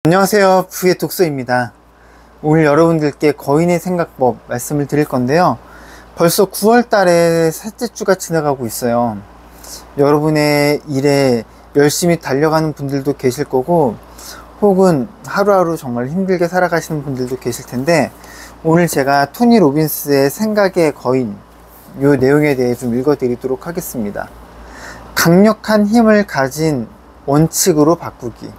안녕하세요, 부의 독서입니다. 오늘 여러분들께 거인의 생각법 말씀을 드릴 건데요. 벌써 9월 달에 셋째 주가 지나가고 있어요. 여러분의 일에 열심히 달려가는 분들도 계실 거고, 혹은 하루하루 정말 힘들게 살아가시는 분들도 계실 텐데, 오늘 제가 토니 로빈스의 생각의 거인, 이 내용에 대해 좀 읽어드리도록 하겠습니다. 강력한 힘을 가진 원칙으로 바꾸기.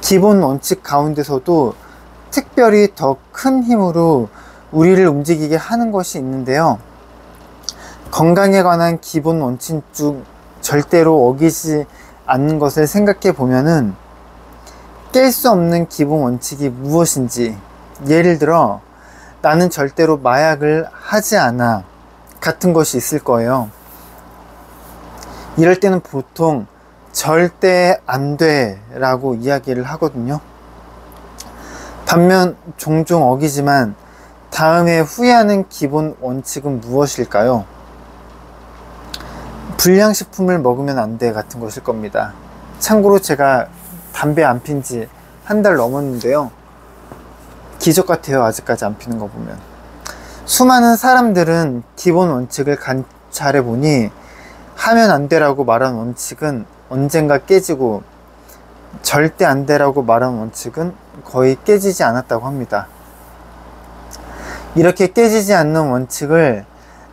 기본 원칙 가운데서도 특별히 더 큰 힘으로 우리를 움직이게 하는 것이 있는데요. 건강에 관한 기본 원칙 중 절대로 어기지 않는 것을 생각해 보면은 깰 수 없는 기본 원칙이 무엇인지, 예를 들어 나는 절대로 마약을 하지 않아 같은 것이 있을 거예요. 이럴 때는 보통 절대 안 돼 라고 이야기를 하거든요. 반면 종종 어기지만 다음에 후회하는 기본 원칙은 무엇일까요? 불량식품을 먹으면 안 돼 같은 것일 겁니다. 참고로 제가 담배 안 핀 지 한 달 넘었는데요. 기적 같아요, 아직까지 안 피는 거 보면. 수많은 사람들은 기본 원칙을 관찰해 보니 하면 안 되라고 말한 원칙은 언젠가 깨지고, 절대 안 되라고 말한 원칙은 거의 깨지지 않았다고 합니다. 이렇게 깨지지 않는 원칙을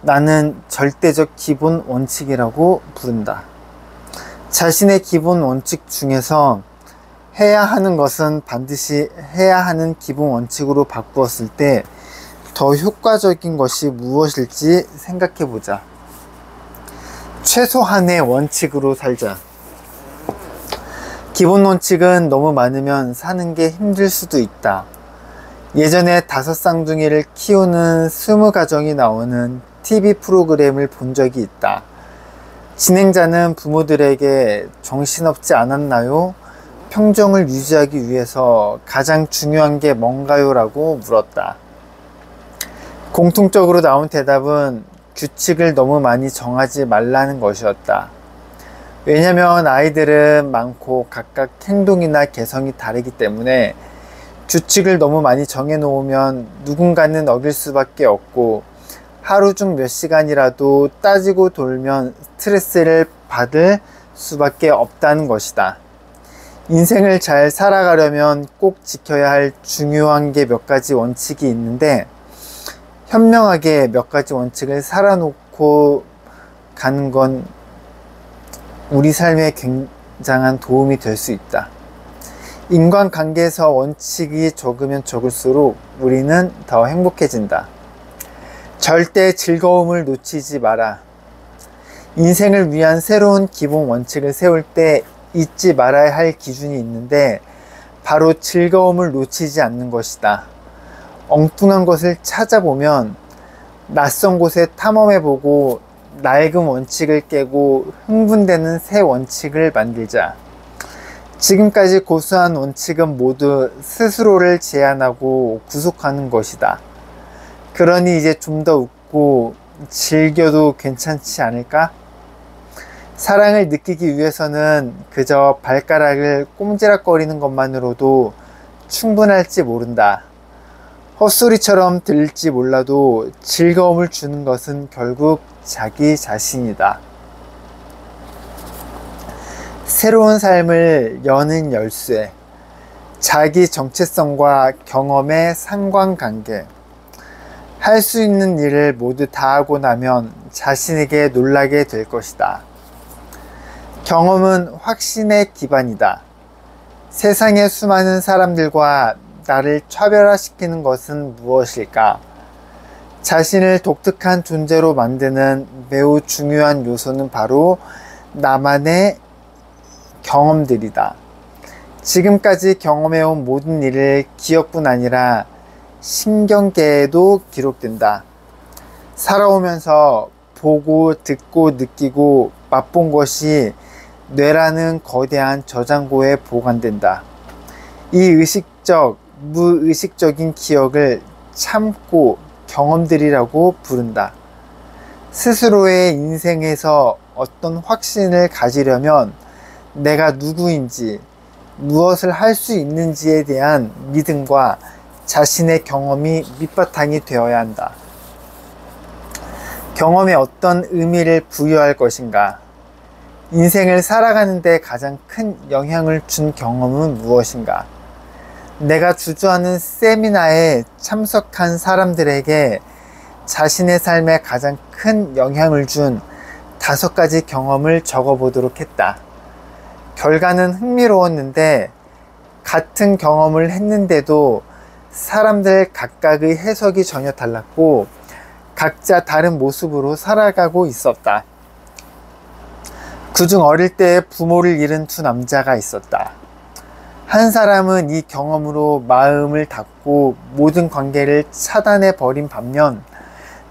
나는 절대적 기본 원칙이라고 부른다. 자신의 기본 원칙 중에서 해야 하는 것은 반드시 해야 하는 기본 원칙으로 바꾸었을 때 더 효과적인 것이 무엇일지 생각해 보자. 최소한의 원칙으로 살자. 기본 원칙은 너무 많으면 사는 게 힘들 수도 있다. 예전에 5쌍둥이를 키우는 20가정이 나오는 TV 프로그램을 본 적이 있다. 진행자는 부모들에게 정신없지 않았나요? 평정을 유지하기 위해서 가장 중요한 게 뭔가요? 라고 물었다. 공통적으로 나온 대답은 규칙을 너무 많이 정하지 말라는 것이었다. 왜냐면 아이들은 많고 각각 행동이나 개성이 다르기 때문에 규칙을 너무 많이 정해 놓으면 누군가는 어길 수밖에 없고, 하루 중 몇 시간이라도 따지고 돌면 스트레스를 받을 수밖에 없다는 것이다. 인생을 잘 살아가려면 꼭 지켜야 할 중요한 게 몇 가지 원칙이 있는데, 현명하게 몇 가지 원칙을 살아놓고 가는 건 우리 삶에 굉장한 도움이 될 수 있다. 인간관계에서 원칙이 적으면 적을수록 우리는 더 행복해진다. 절대 즐거움을 놓치지 마라. 인생을 위한 새로운 기본 원칙을 세울 때 잊지 말아야 할 기준이 있는데, 바로 즐거움을 놓치지 않는 것이다. 엉뚱한 것을 찾아보면 낯선 곳에 탐험해보고 낡은 원칙을 깨고 흥분되는 새 원칙을 만들자. 지금까지 고수한 원칙은 모두 스스로를 제한하고 구속하는 것이다. 그러니 이제 좀 더 웃고 즐겨도 괜찮지 않을까? 사랑을 느끼기 위해서는 그저 발가락을 꼼지락거리는 것만으로도 충분할지 모른다. 헛소리처럼 들릴지 몰라도 즐거움을 주는 것은 결국 자기 자신이다. 새로운 삶을 여는 열쇠. 자기 정체성과 경험의 상관관계. 할 수 있는 일을 모두 다 하고 나면 자신에게 놀라게 될 것이다. 경험은 확신의 기반이다. 세상의 수많은 사람들과 나를 차별화시키는 것은 무엇일까? 자신을 독특한 존재로 만드는 매우 중요한 요소는 바로 나만의 경험들이다. 지금까지 경험해온 모든 일을 기억뿐 아니라 신경계에도 기록된다. 살아오면서 보고, 듣고, 느끼고, 맛본 것이 뇌라는 거대한 저장고에 보관된다. 이 의식적, 무의식적인 기억을 참고 경험들이라고 부른다. 스스로의 인생에서 어떤 확신을 가지려면 내가 누구인지, 무엇을 할 수 있는지에 대한 믿음과 자신의 경험이 밑바탕이 되어야 한다. 경험에 어떤 의미를 부여할 것인가? 인생을 살아가는 데 가장 큰 영향을 준 경험은 무엇인가? 내가 주주하는 세미나에 참석한 사람들에게 자신의 삶에 가장 큰 영향을 준 5가지 경험을 적어보도록 했다. 결과는 흥미로웠는데 같은 경험을 했는데도 사람들 각각의 해석이 전혀 달랐고 각자 다른 모습으로 살아가고 있었다. 그중 어릴 때 부모를 잃은 2 남자가 있었다. 한 사람은 이 경험으로 마음을 닫고 모든 관계를 차단해 버린 반면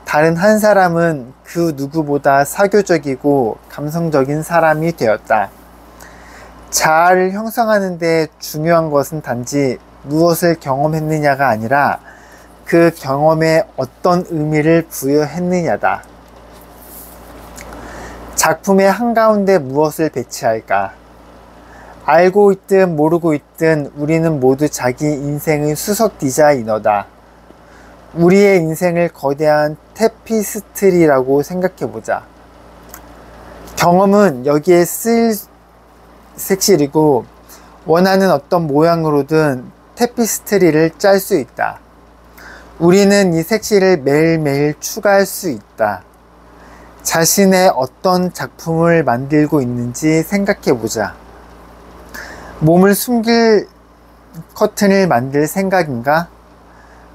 다른 한 사람은 그 누구보다 사교적이고 감성적인 사람이 되었다. 자아를 형성하는 데 중요한 것은 단지 무엇을 경험했느냐가 아니라 그 경험에 어떤 의미를 부여했느냐다. 작품의 한가운데 무엇을 배치할까? 알고 있든 모르고 있든 우리는 모두 자기 인생의 수석 디자이너다. 우리의 인생을 거대한 테피스트리라고 생각해보자. 경험은 여기에 쓰일 색실이고 원하는 어떤 모양으로든 테피스트리를 짤 수 있다. 우리는 이 색실을 매일매일 추가할 수 있다. 자신의 어떤 작품을 만들고 있는지 생각해보자. 몸을 숨길 커튼을 만들 생각인가?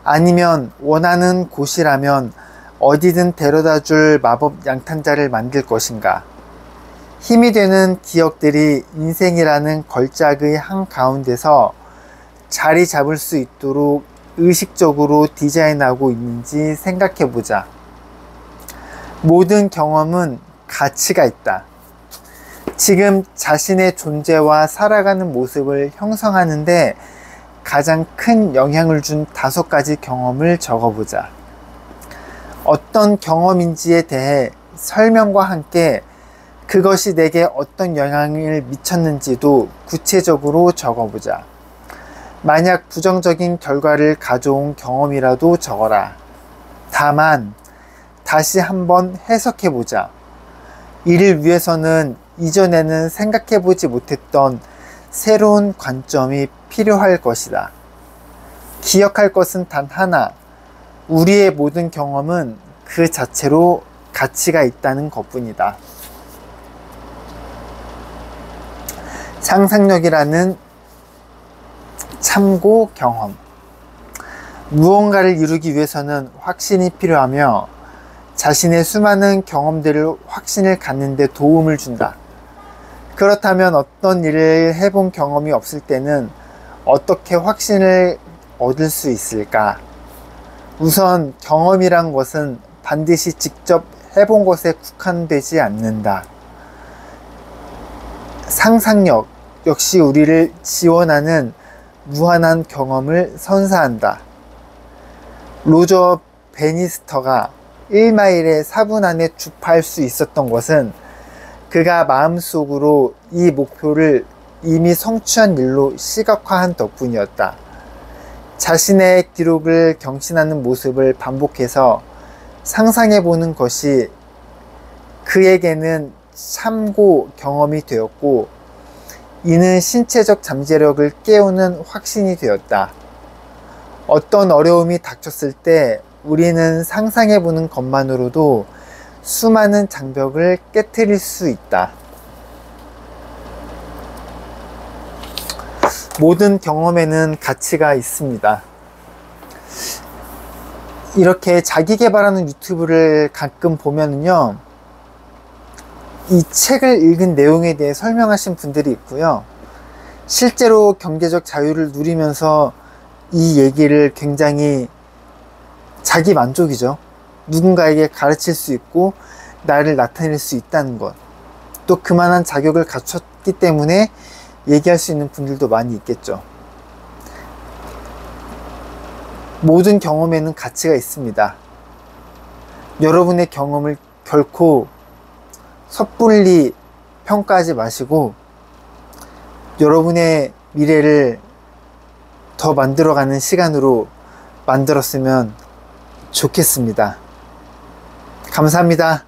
아니면 원하는 곳이라면 어디든 데려다 줄 마법 양탄자를 만들 것인가? 힘이 되는 기억들이 인생이라는 걸작의 한가운데서 자리 잡을 수 있도록 의식적으로 디자인하고 있는지 생각해보자. 모든 경험은 가치가 있다. 지금 자신의 존재와 살아가는 모습을 형성하는데 가장 큰 영향을 준 5가지 경험을 적어보자. 어떤 경험인지에 대해 설명과 함께 그것이 내게 어떤 영향을 미쳤는지도 구체적으로 적어보자. 만약 부정적인 결과를 가져온 경험이라도 적어라. 다만 다시 한번 해석해보자. 이를 위해서는 이전에는 생각해보지 못했던 새로운 관점이 필요할 것이다. 기억할 것은 단 하나. 우리의 모든 경험은 그 자체로 가치가 있다는 것뿐이다. 상상력이라는 참고 경험. 무언가를 이루기 위해서는 확신이 필요하며 자신의 수많은 경험들을 확신을 갖는 데 도움을 준다. 그렇다면 어떤 일을 해본 경험이 없을 때는 어떻게 확신을 얻을 수 있을까? 우선 경험이란 것은 반드시 직접 해본 것에 국한되지 않는다. 상상력 역시 우리를 지원하는 무한한 경험을 선사한다. 로저 베니스터가 1마일의 4분 안에 주파할 수 있었던 것은 그가 마음속으로 이 목표를 이미 성취한 일로 시각화한 덕분이었다. 자신의 기록을 경신하는 모습을 반복해서 상상해보는 것이 그에게는 참고 경험이 되었고 이는 신체적 잠재력을 깨우는 확신이 되었다. 어떤 어려움이 닥쳤을 때 우리는 상상해보는 것만으로도 수많은 장벽을 깨트릴 수 있다. 모든 경험에는 가치가 있습니다. 이렇게 자기 개발하는 유튜브를 가끔 보면은요, 이 책을 읽은 내용에 대해 설명하신 분들이 있고요. 실제로 경제적 자유를 누리면서 이 얘기를 굉장히 자기 만족이죠. 누군가에게 가르칠 수 있고 나를 나타낼 수 있다는 것. 또 그만한 자격을 갖췄기 때문에 얘기할 수 있는 분들도 많이 있겠죠. 모든 경험에는 가치가 있습니다. 여러분의 경험을 결코 섣불리 평가하지 마시고 여러분의 미래를 더 만들어가는 시간으로 만들었으면 좋겠습니다. 감사합니다.